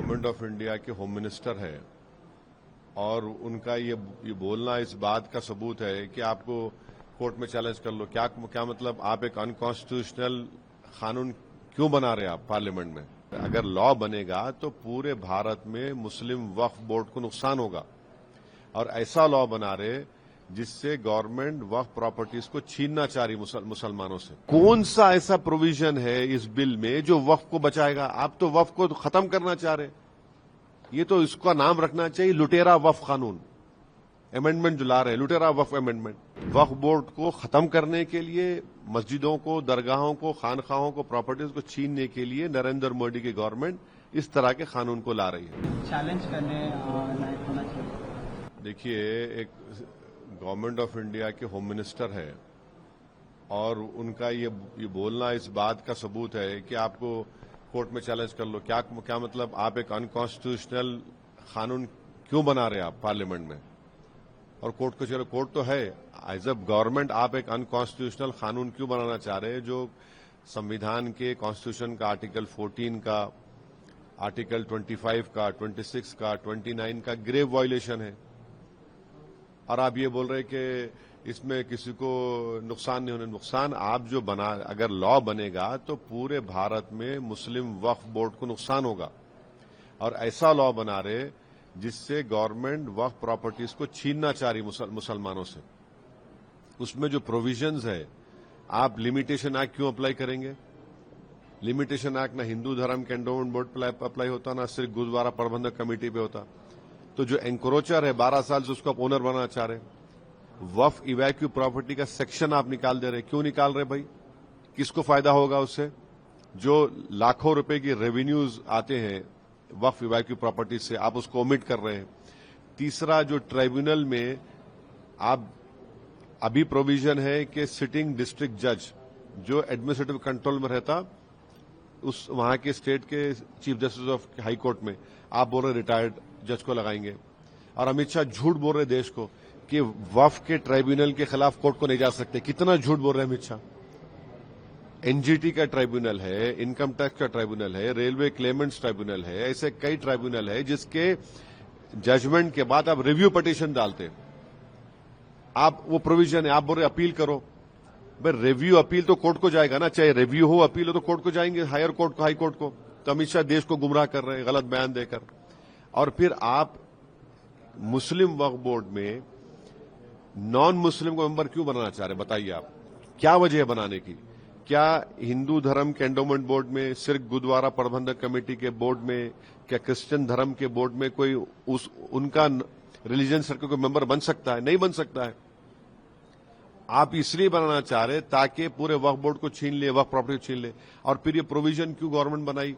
Government of India के home minister है और उनका ये बोलना इस बात का सबूत है कि आपको कोर्ट में चैलेंज कर लो। क्या मतलब आप एक अनकॉन्स्टिट्यूशनल कानून क्यों बना रहे हैं आप पार्लियामेंट में? अगर लॉ बनेगा तो पूरे भारत में मुस्लिम वक्फ बोर्ड को नुकसान होगा और ऐसा लॉ बना रहे जिससे गवर्नमेंट वक्फ प्रॉपर्टीज को छीनना चाह रही मुसलमानों से। कौन सा ऐसा प्रोविजन है इस बिल में जो वक्फ को बचाएगा? आप तो वक्फ को खत्म करना चाह रहे। ये तो इसका नाम रखना चाहिए लुटेरा वक्फ कानून। अमेंडमेंट जो ला रहे हैं लुटेरा वक्फ अमेंडमेंट। वक्फ बोर्ड को खत्म करने के लिए, मस्जिदों को, दरगाहों को, खानखाहों को, प्रॉपर्टीज को छीनने के लिए नरेंद्र मोदी की गवर्नमेंट इस तरह के कानून को ला रही है। चैलेंज करने लायक होना चाहिए। देखिए, एक गवर्नमेंट ऑफ इंडिया के होम मिनिस्टर है और उनका ये बोलना इस बात का सबूत है कि आपको कोर्ट में चैलेंज कर लो। क्या मतलब आप एक अनकॉन्स्टिट्यूशनल कानून क्यों बना रहे हैं आप पार्लियामेंट में? और कोर्ट को चलो, कोर्ट तो है। एज अ गवर्नमेंट आप एक अनकॉन्स्टिट्यूशनल कानून क्यों बनाना चाह रहे हैं जो संविधान के, कॉन्स्टिट्यूशन का आर्टिकल 14 का, आर्टिकल 25 का, 26 का, 29 का ग्रेव वायलेशन है। और आप ये बोल रहे कि इसमें किसी को नुकसान नहीं होने। नुकसान आप जो अगर लॉ बनेगा तो पूरे भारत में मुस्लिम वक्फ बोर्ड को नुकसान होगा और ऐसा लॉ बना रहे जिससे गवर्नमेंट वक्फ प्रॉपर्टीज को छीनना चाह रही मुसलमानों से। उसमें जो प्रोविजंस है, आप लिमिटेशन एक्ट क्यों अप्लाई करेंगे? लिमिटेशन एक्ट ना हिंदू धर्म के एंडोमेंट बोर्ड पर अप्लाई होता, ना सिर्फ गुरुद्वारा प्रबंधक कमेटी पे होता। तो जो एंक्रोचर है 12 साल से उसको आप ओनर बनाना चाह रहे। वक्फ इवैक्यू प्रॉपर्टी का सेक्शन आप निकाल दे रहे। क्यों निकाल रहे भाई? किसको फायदा होगा उससे? जो लाखों रुपए की रेवेन्यूज आते हैं वक्फ इवैक्यू प्रॉपर्टी से, आप उसको ओमिट कर रहे हैं। तीसरा, जो ट्राइब्यूनल में आप अभी प्रोविजन है कि सिटिंग डिस्ट्रिक्ट जज जो एडमिनिस्ट्रेटिव कंट्रोल में रहता, उस वहां के स्टेट के chief justice of high court में आप बोल रहे रिटायर्ड जज को लगाएंगे। और अमित शाह झूठ बोल रहे देश को कि वक्फ के ट्राइब्यूनल के खिलाफ कोर्ट को नहीं जा सकते। कितना झूठ बोल रहे हैं अमित शाह। एनजीटी का ट्राइब्यूनल है, इनकम टैक्स का ट्राइब्यूनल है, रेलवे क्लेमेंट्स ट्राइब्यूनल है, ऐसे कई ट्राइब्यूनल है जिसके जजमेंट के बाद आप रिव्यू पिटीशन डालते। आप वो प्रोविजन है, आप बोल रहे अपील करो। भाई रिव्यू अपील तो कोर्ट को जाएगा ना, चाहे रिव्यू हो अपील हो तो कोर्ट को जाएंगे, हायर कोर्ट को, हाई कोर्ट को। तो अमित शाह देश को गुमराह कर रहे हैं गलत बयान देकर। और फिर आप मुस्लिम वक्फ बोर्ड में नॉन मुस्लिम को मेंबर क्यों बनाना चाह रहे? बताइए आप, क्या वजह है बनाने की? क्या हिंदू धर्म के एंडोमेंट बोर्ड में, सिर्फ गुरुद्वारा प्रबंधक कमेटी के बोर्ड में, क्या क्रिश्चियन धर्म के बोर्ड में कोई उनका रिलीजन सर्कल को मेंबर बन सकता है? नहीं बन सकता है। आप इसलिए बनाना चाह रहे ताकि पूरे वक्फ बोर्ड को छीन ले, वक्फ प्रॉपर्टी छीन ले। और फिर ये प्रोविजन क्यों गवर्नमेंट बनाई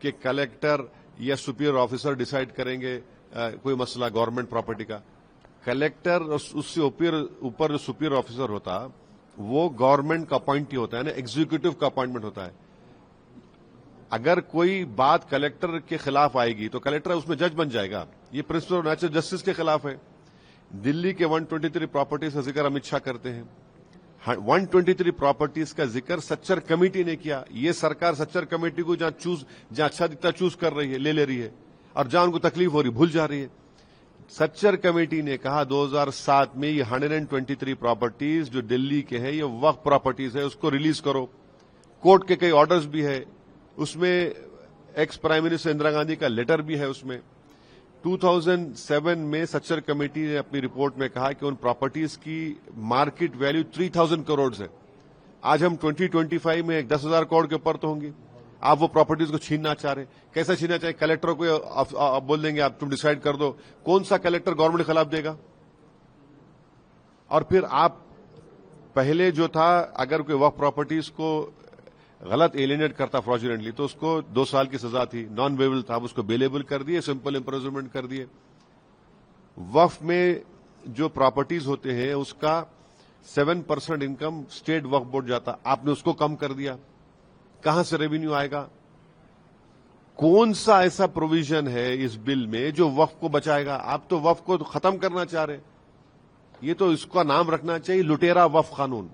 कि कलेक्टर या सुपीरियर ऑफिसर डिसाइड करेंगे कोई मसला गवर्नमेंट प्रॉपर्टी का? कलेक्टर उससे ऊपर जो सुपीरियर ऑफिसर होता वो गवर्नमेंट का अपॉइंटी होता है ना, एग्जीक्यूटिव का अपॉइंटमेंट होता है। अगर कोई बात कलेक्टर के खिलाफ आएगी तो कलेक्टर उसमें जज बन जाएगा। ये प्रिंसिपल ऑफ नेचुरल जस्टिस के खिलाफ है। दिल्ली के 123 प्रॉपर्टीज का जिक्र अमित शाह करते हैं। 123 प्रॉपर्टीज का जिक्र सच्चर कमेटी ने किया। ये सरकार सच्चर कमेटी को जहां अच्छा दिखता चूज कर रही है, ले रही है, और जहां उनको तकलीफ हो रही भूल जा रही है। सच्चर कमेटी ने कहा 2007 में ये 123 प्रॉपर्टीज जो दिल्ली के हैं, ये वक्फ प्रॉपर्टीज है, उसको रिलीज करो। कोर्ट के कई ऑर्डर्स भी है उसमें, ex prime minister Indira Gandhi का लेटर भी है उसमें। 2007 में सच्चर कमेटी ने अपनी रिपोर्ट में कहा कि उन प्रॉपर्टीज की मार्केट वैल्यू 3000 करोड़ है। आज हम 2025 में 10,000 करोड़ के ऊपर तो होंगे। आप वो प्रॉपर्टीज को छीनना चाह रहे। कैसा छीनना चाहे? कलेक्टर को आप बोल देंगे आप तुम डिसाइड कर दो। कौन सा कलेक्टर गवर्नमेंट के खिलाफ देगा? और फिर आप पहले जो था, अगर कोई वक्फ प्रॉपर्टीज को गलत एलिनेट करता फ्रॉडुलेंटली तो उसको 2 साल की सजा थी, नॉन बेलेबल था, उसको बेलेबल कर दिए, सिंपल इम्प्रिजनमेंट कर दिए। वक्फ में जो प्रॉपर्टीज होते हैं उसका 7% इनकम स्टेट वक्फ बोर्ड जाता, आपने उसको कम कर दिया। कहां से रेवेन्यू आएगा? कौन सा ऐसा प्रोविजन है इस बिल में जो वक्फ को बचाएगा? आप तो वक्फ को खत्म करना चाह रहे। ये तो इसका नाम रखना चाहिए लुटेरा वक्फ कानून।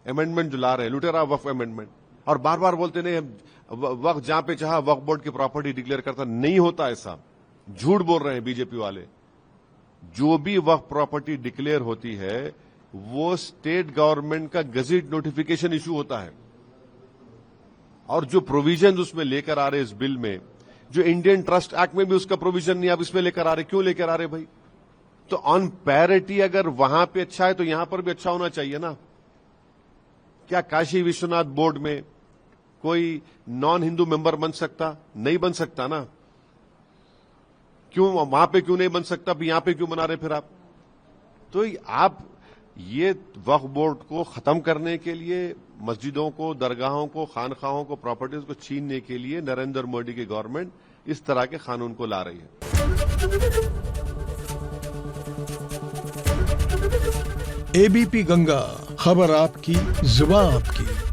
अमेंडमेंट जो ला रहे हैं लुटेरा वक्फ अमेंडमेंट। और बार बार बोलते नहीं वक्त जहां पे चाहा वक्फ बोर्ड की प्रॉपर्टी डिक्लेयर करता, नहीं होता ऐसा, झूठ बोल रहे हैं बीजेपी वाले। जो भी वक्फ प्रॉपर्टी डिक्लेयर होती है वो स्टेट गवर्नमेंट का गजेट नोटिफिकेशन इशू होता है, और जो प्रोविजन उसमें लेकर आ रहे इस बिल में, जो इंडियन ट्रस्ट एक्ट में भी उसका प्रोविजन नहीं, आप इसमें लेकर आ रहे, क्यों लेकर आ रहे भाई? तो ऑन पैरिटी अगर वहां पे अच्छा है तो यहां पर भी अच्छा होना चाहिए ना। क्या काशी विश्वनाथ बोर्ड में कोई नॉन हिंदू मेंबर बन सकता? नहीं बन सकता ना। क्यों वहां पे क्यों नहीं बन सकता, यहां पे क्यों बना रहे फिर आप? तो आप ये वक्फ बोर्ड को खत्म करने के लिए, मस्जिदों को, दरगाहों को, खानखाहों को, प्रॉपर्टीज को छीनने के लिए नरेंद्र मोदी की गवर्नमेंट इस तरह के कानून को ला रही है। एबीपी गंगा, खबर आपकी, जुबान आपकी।